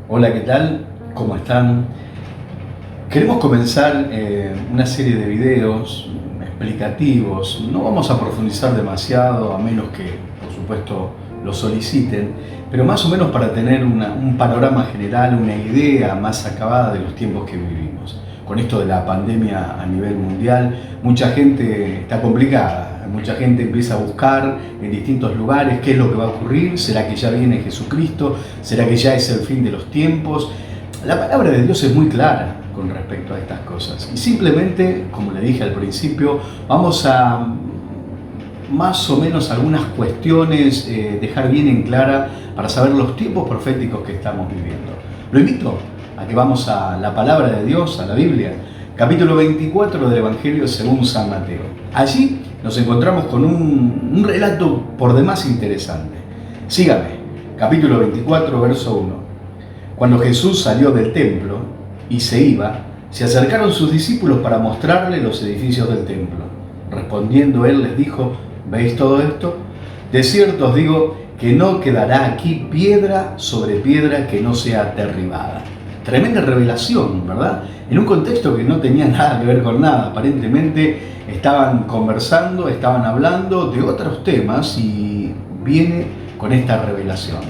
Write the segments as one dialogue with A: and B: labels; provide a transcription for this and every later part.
A: Hola, ¿qué tal? ¿Cómo están? Queremos comenzar una serie de videos explicativos. No vamos a profundizar demasiado, a menos que, por supuesto, lo soliciten, pero más o menos para tener un panorama general, una idea más acabada de los tiempos que vivimos. Con esto de la pandemia a nivel mundial, mucha gente está complicada. Mucha gente empieza a buscar en distintos lugares qué es lo que va a ocurrir. ¿Será que ya viene Jesucristo? ¿Será que ya es el fin de los tiempos? La palabra de Dios es muy clara con respecto a estas cosas. Y simplemente, como le dije al principio, vamos a más o menos algunas cuestiones dejar bien en clara para saber los tiempos proféticos que estamos viviendo. Lo invito a que vamos a la palabra de Dios, a la Biblia, capítulo 24 del Evangelio según San Mateo. Allí nos encontramos con un relato por demás interesante. Sígame, capítulo 24, verso 1. Cuando Jesús salió del templo y se iba, se acercaron sus discípulos para mostrarle los edificios del templo. Respondiendo él les dijo: ¿veis todo esto? De cierto os digo que no quedará aquí piedra sobre piedra que no sea derribada. Tremenda revelación, ¿verdad? En un contexto que no tenía nada que ver con nada. Aparentemente estaban conversando, estaban hablando de otros temas y viene con esta revelación.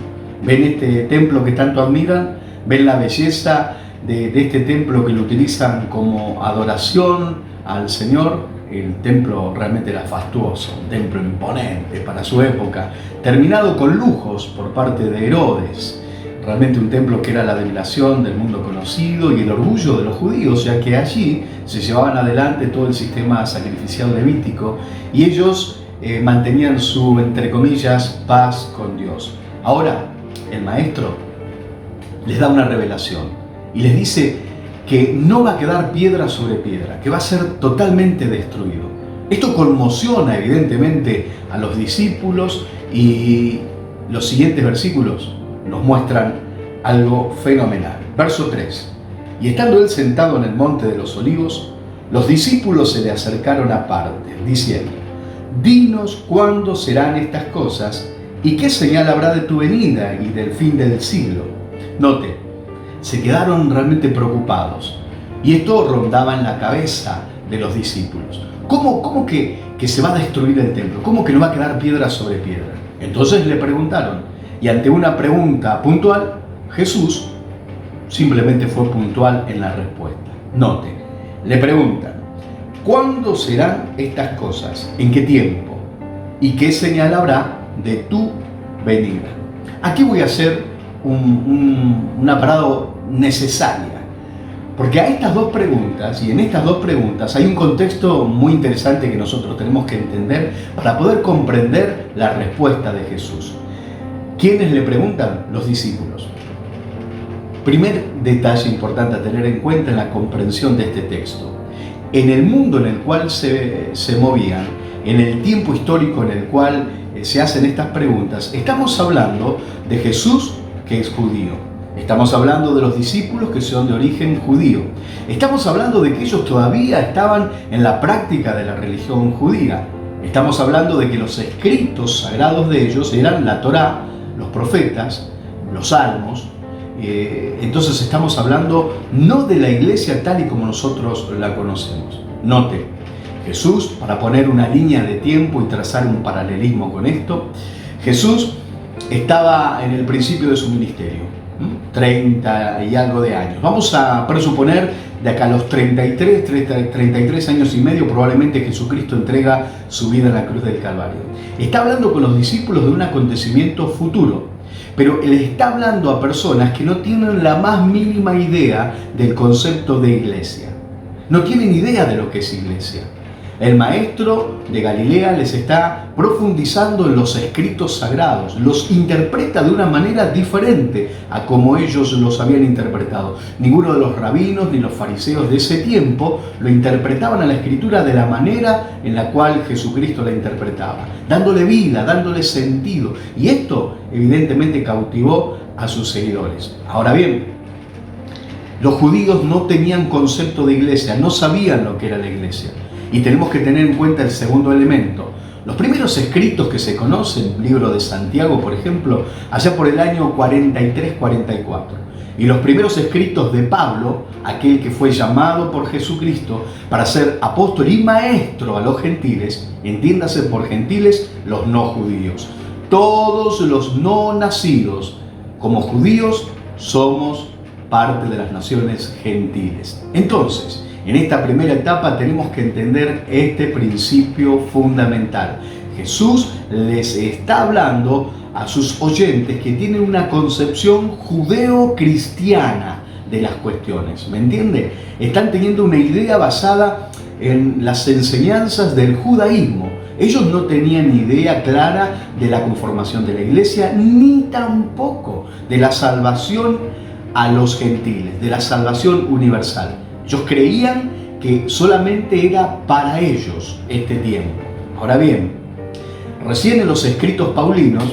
A: Ven este templo que tanto admiran, ven la belleza de este templo que lo utilizan como adoración al Señor. El templo realmente era fastuoso, un templo imponente para su época, terminado con lujos por parte de Herodes. Realmente un templo que era la admiración del mundo conocido y el orgullo de los judíos, ya que allí se llevaban adelante todo el sistema sacrificial levítico y ellos mantenían su, entre comillas, paz con Dios. Ahora, el maestro les da una revelación y les dice que no va a quedar piedra sobre piedra, que va a ser totalmente destruido. Esto conmociona evidentemente a los discípulos y los siguientes versículos nos muestran algo fenomenal. Verso 3. Y estando él sentado en el monte de los olivos, los discípulos se le acercaron aparte, diciendo: dinos cuándo serán estas cosas y qué señal habrá de tu venida y del fin del siglo. Note, se quedaron realmente preocupados y esto rondaba en la cabeza de los discípulos. ¿Cómo que se va a destruir el templo? ¿Cómo que no va a quedar piedra sobre piedra? Entonces le preguntaron. Y ante una pregunta puntual, Jesús simplemente fue puntual en la respuesta. Note, le preguntan: ¿cuándo serán estas cosas? ¿En qué tiempo? ¿Y qué señal habrá de tu venida? Aquí voy a hacer una parada necesaria, porque a estas dos preguntas, y en estas dos preguntas hay un contexto muy interesante que nosotros tenemos que entender para poder comprender la respuesta de Jesús. ¿Quiénes le preguntan? Los discípulos. Primer detalle importante a tener en cuenta en la comprensión de este texto. En el mundo en el cual se movían, en el tiempo histórico en el cual se hacen estas preguntas, estamos hablando de Jesús, que es judío. Estamos hablando de los discípulos que son de origen judío. Estamos hablando de que ellos todavía estaban en la práctica de la religión judía. Estamos hablando de que los escritos sagrados de ellos eran la Torá, los profetas, los salmos. Entonces estamos hablando no de la iglesia tal y como nosotros la conocemos. Note, Jesús, para poner una línea de tiempo y trazar un paralelismo con esto, Jesús estaba en el principio de su ministerio, 30 y algo de años. Vamos a presuponer de acá a los 33 años y medio, probablemente Jesucristo entrega su vida en la cruz del Calvario. Está hablando con los discípulos de un acontecimiento futuro, pero él está hablando a personas que no tienen la más mínima idea del concepto de iglesia. No tienen idea de lo que es iglesia. El maestro de Galilea les está profundizando en los escritos sagrados, los interpreta de una manera diferente a como ellos los habían interpretado. Ninguno de los rabinos ni los fariseos de ese tiempo lo interpretaban a la escritura de la manera en la cual Jesucristo la interpretaba, dándole vida, dándole sentido. Y esto evidentemente cautivó a sus seguidores. Ahora bien, los judíos no tenían concepto de iglesia, no sabían lo que era la iglesia. Y tenemos que tener en cuenta el segundo elemento. Los primeros escritos que se conocen, el libro de Santiago, por ejemplo, allá por el año 43-44. Y los primeros escritos de Pablo, aquel que fue llamado por Jesucristo para ser apóstol y maestro a los gentiles, entiéndase por gentiles los no judíos. Todos los no nacidos como judíos somos parte de las naciones gentiles. Entonces, en esta primera etapa tenemos que entender este principio fundamental. Jesús les está hablando a sus oyentes que tienen una concepción judeo-cristiana de las cuestiones. ¿Me entiende? Están teniendo una idea basada en las enseñanzas del judaísmo. Ellos no tenían idea clara de la conformación de la iglesia, ni tampoco de la salvación a los gentiles, de la salvación universal. Ellos creían que solamente era para ellos este tiempo. Ahora bien, recién en los escritos paulinos,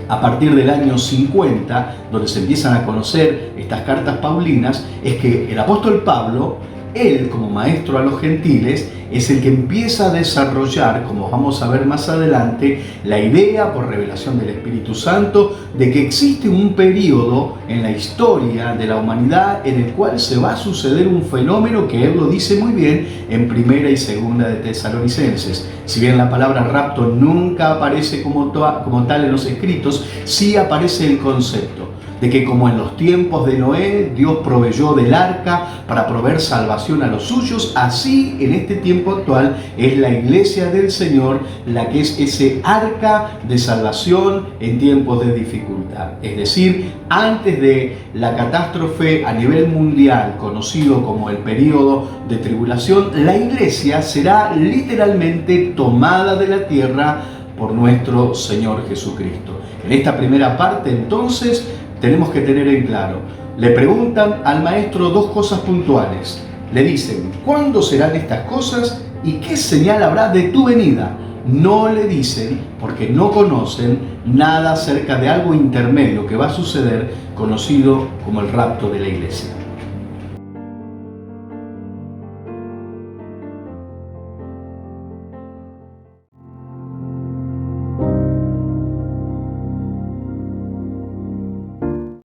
A: a partir del año 50, donde se empiezan a conocer estas cartas paulinas, es que el apóstol Pablo, él como maestro a los gentiles, es el que empieza a desarrollar, como vamos a ver más adelante, la idea por revelación del Espíritu Santo de que existe un periodo en la historia de la humanidad en el cual se va a suceder un fenómeno que él lo dice muy bien en Primera y Segunda de Tesalonicenses. Si bien la palabra rapto nunca aparece como tal en los escritos, sí aparece el concepto de que como en los tiempos de Noé, Dios proveyó del arca para proveer salvación a los suyos, así en este tiempo actual es la iglesia del Señor la que es ese arca de salvación en tiempos de dificultad. Es decir, antes de la catástrofe a nivel mundial, conocido como el periodo de tribulación, la iglesia será literalmente tomada de la tierra por nuestro Señor Jesucristo. En esta primera parte, entonces, tenemos que tener en claro, le preguntan al maestro dos cosas puntuales. Le dicen, ¿cuándo serán estas cosas y qué señal habrá de tu venida? No le dicen, porque no conocen nada acerca de algo intermedio que va a suceder, conocido como el rapto de la iglesia.